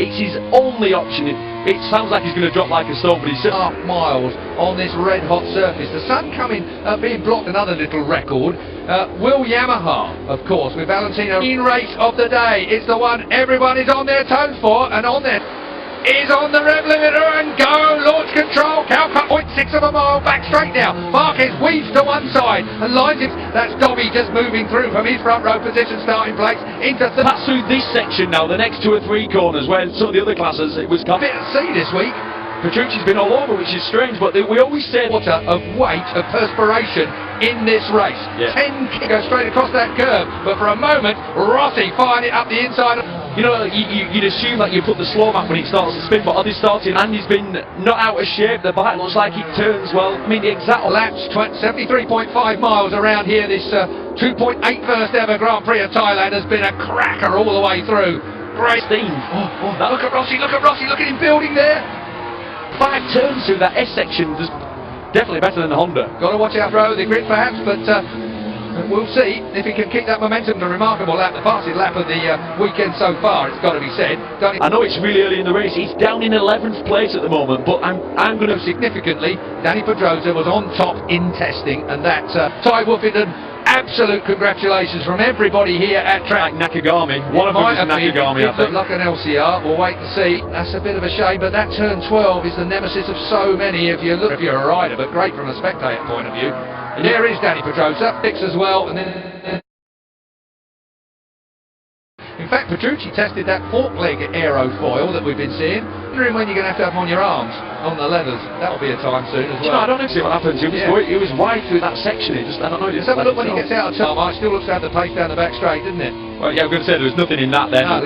It's his only option. It sounds like he's going to drop like a stone, but he's half miles on this red hot surface. The sun coming, being blocked, another little record. Will Yamaha, of course, with Valentino in race of the day. It's the one everyone is on their toes for, and on there is on the rev limiter and go, launch control, cow cut 0.6 of a mile, back straight now. Marquez weaves to one side and lines it. That's Dovi just moving through from his front row position, starting place into pass through this section now, the next 2 or 3 corners, where some of the other classes it was a bit at sea this week. Petrucci's been all over, which is strange, but we always said water of weight of perspiration in this race. Yeah. 10 go straight across that curve, but for a moment Rossi fired it up the inside. You know, you'd assume that you put the slow map when it starts to spin, but on this starting, and he's been not out of shape. The bike looks like it turns well. I mean, the exact laps 73.5 miles around here. This 2.8 first ever Grand Prix of Thailand has been a cracker all the way through. Great steam. Look at Rossi, look at him building there. 5 turns through that S section, just definitely better than the Honda. Got to watch out for the grid perhaps, but we'll see if he can keep that momentum. The remarkable lap, the fastest lap of the weekend so far, it's got to be said. I know it's really early in the race, he's down in 11th place at the moment, but I'm going to... Significantly, Danny Pedrosa was on top in testing, and that Ty Woofington, absolute congratulations from everybody here at track. Nakagami, one of them is Nakagami, I think. Look like an LCR, we'll wait and see. That's a bit of a shame, but that turn 12 is the nemesis of so many if you're a rider, but great from a spectator point of view. And there is Danny Pedrosa, 6 as well, and then... In fact, Petrucci tested that fork leg aerofoil that we've been seeing. Wondering when you're going to have them on your arms, on the leathers. That'll be a time soon as well. You know, I don't know what happens. It was wide through that section. I don't know. Let's have a look when he gets out of time. It still looks to have the pace down the back straight, doesn't it? Well, yeah, I'm going to say there was nothing in that there. No.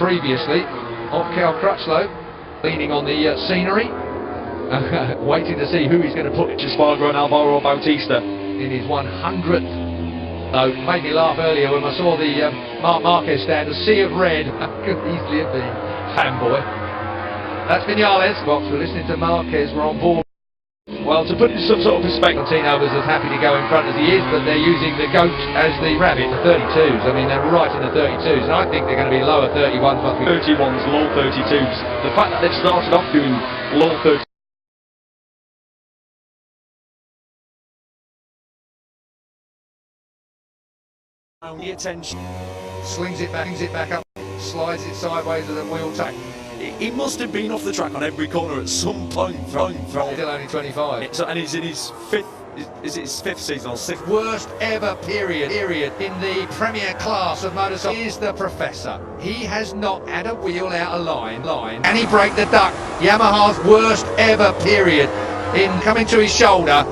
Previously, off Cal Crutchlow, leaning on the scenery, waiting to see who he's going to put Spargo and Alvaro Bautista in his 100th. Though, made me laugh earlier when I saw the Marquez stand, a sea of red. Could easily have been fanboy. That's Vinales. Box, we're listening to Marquez, we're on board. Well, to put it in some sort of perspective, Valentino was as happy to go in front as he is, but they're using the goat as the rabbit, the 32s. I mean, they're right in the 32s, and I think they're going to be lower 31s. 31s, low 32s. The fact that they've started off doing low 32s. The attention, slings it back up, slides it sideways with a wheel tack. He must have been off the track on every corner at some point. From still only 25, and he's in his 5th. Is it his 5th season or 6th? Worst ever period in the premier class of motorcycle is the Professor. He has not had a wheel out of line, and he break the duck. Yamaha's worst ever period in coming to his shoulder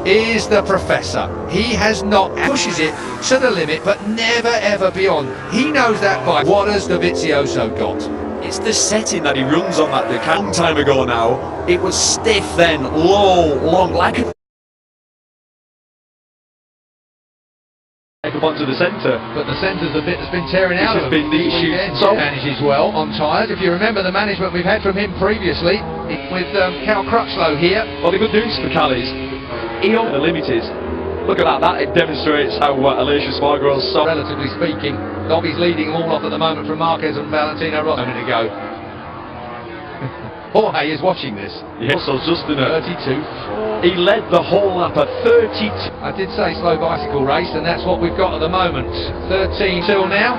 is the Professor. He has not pushes it to the limit, but never ever beyond. He knows that bike. What has Dovisiozo got? It's the setting that he runs on that a long time ago now. It was stiff then, low, long, like a... up onto the centre. But the centre's the bit that's been tearing out of him. Been the issue. So manages well on tyres. If you remember the management we've had from him previously, with Cal Crutchlow here. Well, the good news for Cal is, he owns the limit is. Look at that, it demonstrates how Aleix Espargaro's soft. Relatively speaking, Dobby's leading them all off at the moment from Marquez and Valentino Rossi. A minute ago. Jorge is watching this. Yes, so just in a 32. He led the whole lap at 32. I did say slow bicycle race, and that's what we've got at the moment. 13 till now.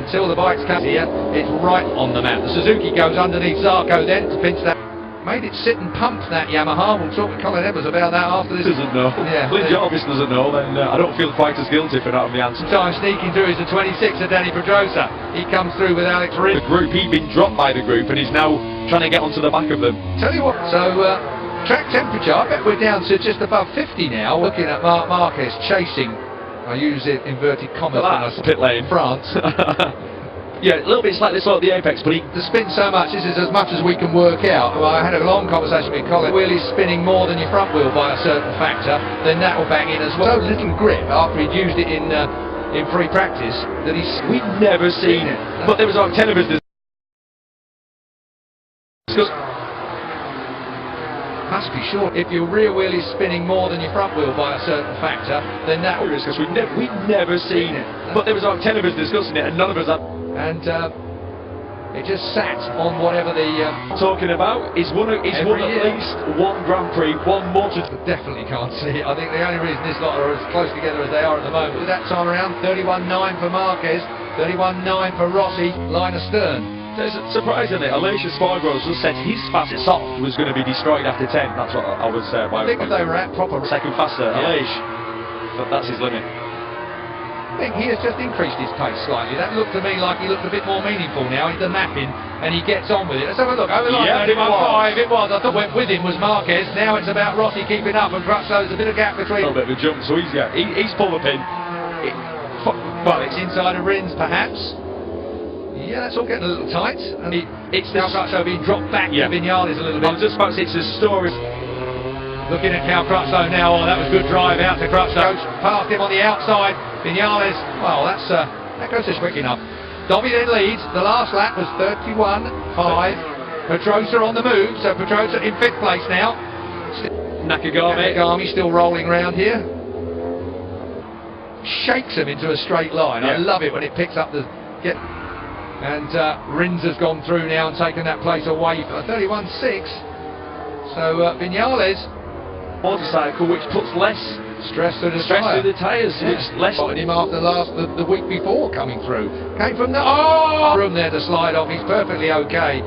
Until the bikes come here, it's right on the map. The Suzuki goes underneath Zarco then to pinch that. Made it sit and pump that Yamaha. We'll talk with Colin Evers about that after this. Doesn't know. Yeah. Clint Jarvis doesn't know, then I don't feel quite as guilty for not having the answer. Time sneaking through is the 26 of Danny Pedrosa. He comes through with Alex Riz. The group, he'd been dropped by the group and he's now trying to get onto the back of them. Tell you what, so track temperature, I bet we're down to just above 50 now. Looking at Marquez chasing, I use it inverted commas when I pit lane. France. Yeah, a little bit slightly slow at the apex, but the spin so much, this is as much as we can work out. Well, I had a long conversation with Colin. The wheel is spinning more than your front wheel by a certain factor, then that will bang in as well. So little grip after he'd used it in free practice that we'd never seen it. But there was like 10 of us. must be sure. If your rear wheel is spinning more than your front wheel by a certain factor, then that... Because we've never seen it. But there was like 10 of us discussing it and none of us had... And it just sat on whatever the... talking about. He's won at least one Grand Prix, one motor... Definitely can't see it. I think the only reason this lot are as close together as they are at the moment. That time around, 31.9 for Marquez, 31.9 for Rossi, line astern. Surprisingly, Aleix Espargaro just said his fastest soft was going to be destroyed after 10. That's what I was I think if they were at proper... Second faster, yeah. Aleix. But that's his limit. I think he has just increased his pace slightly. That looked to me like he looked a bit more meaningful now. He's the mapping and he gets on with it. Let's have a look. Over the line, 31.5. It was. I thought went with him was Marquez. Now it's about Rossi keeping up and Crutchlow. There's a bit of gap between. A little bit of a jump, so he's pulled the pin. Well, it's inside of Rins perhaps. Yeah, that's all getting a little tight. And it's now Crutchlow being dropped back to Vinales a little bit. I was just about to say, it's a story. Looking at Cal Crutchlow now, that was good drive out to Crutchlow. Past him on the outside, Vinales, well that goes just quick enough. Dovi then leads, the last lap was 31.5. Pedrosa on the move, so Pedrosa in 5th place now. Nakagami still rolling round here. Shakes him into a straight line, I love it when it picks up the... And Rins has gone through now and taken that place away for 31.6. So Vinales... motorcycle which puts less stress through the tyres, which less on him after the week before coming through. Came from the room there to slide off. He's perfectly okay,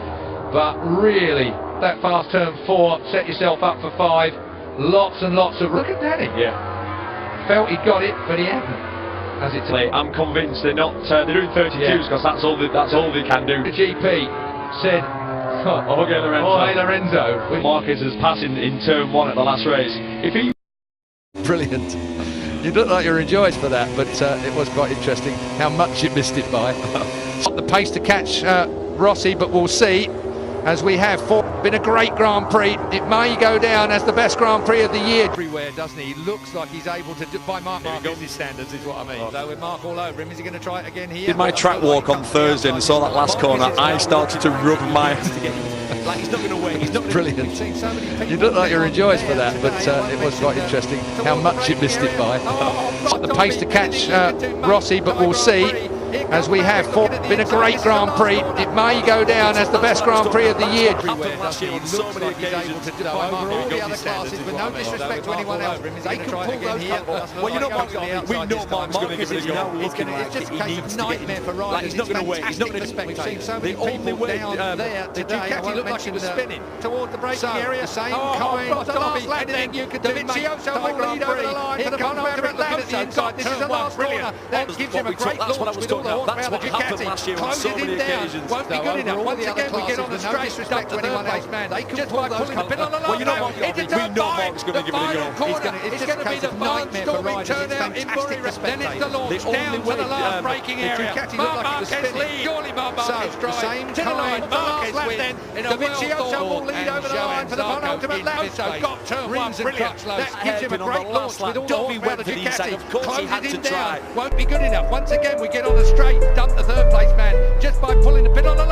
but really that fast turn 4, set yourself up for 5. Lots and lots of... Look at Danny. Felt he'd got it, but he hadn't. As it's... I'm convinced they're not. They're doing 32s because that's all they can do. The GP said. Lorenzo. Marquez is passing in turn 1 at the last race. If he... Brilliant. You look like you're enjoyed for that, but it was quite interesting how much you missed it by. The pace to catch Rossi, but we'll see. As we have been a great Grand Prix. It may go down as the best Grand Prix of the year. Everywhere, doesn't he? He looks like he's able to do, by Marquez's standards is what I mean. So with Mark all over him, is he going to try it again here? Did my track walk on Thursday and saw that last corner, I started to rub my... Like he's not going to wait. He's not Brilliant. You look like you're enjoyed for that, but it was quite interesting how much you missed it by. The pace to catch Rossi, but we'll see. As we have been a great Grand Prix. It may go down as the best Grand Prix of the year. Last year on so many occasions to over all the other classes, with no disrespect to anyone else. They could pull those here. Well, you know what? We know Mark's going to give it a go. It's just a case of nightmare for riders. He's not going to wait. He's not going to spectate. We've seen so many people down there today. I won't mention spinning toward the braking area. Same kind of Dovi. Anything you could do. Dovisiozo will lead over the line for the penultimate lap at the inside. This is the last corner. That gives him a great launch with all the horsepower. That's what happened last year on so many occasions. Won't be good enough. Once again, we get on the straight up to third place, man. They just by pulling the pin on the line. Well, you know what? We know Mark's going to give it a go. It's going to be the barnstorming turnout in Bury. Then it's the launch down to the last braking area. Marquez lead. Surely Marquez drive to the line. Marquez win. Dovisiozo will lead over the line for the penultimate lap. So got turn 1 brilliant. That gives him a great launch with all the horsepower of the Ducati. Closes him down. Won't be good enough. Once again, we get on the straight. Dump the third place man just by pulling the pin on the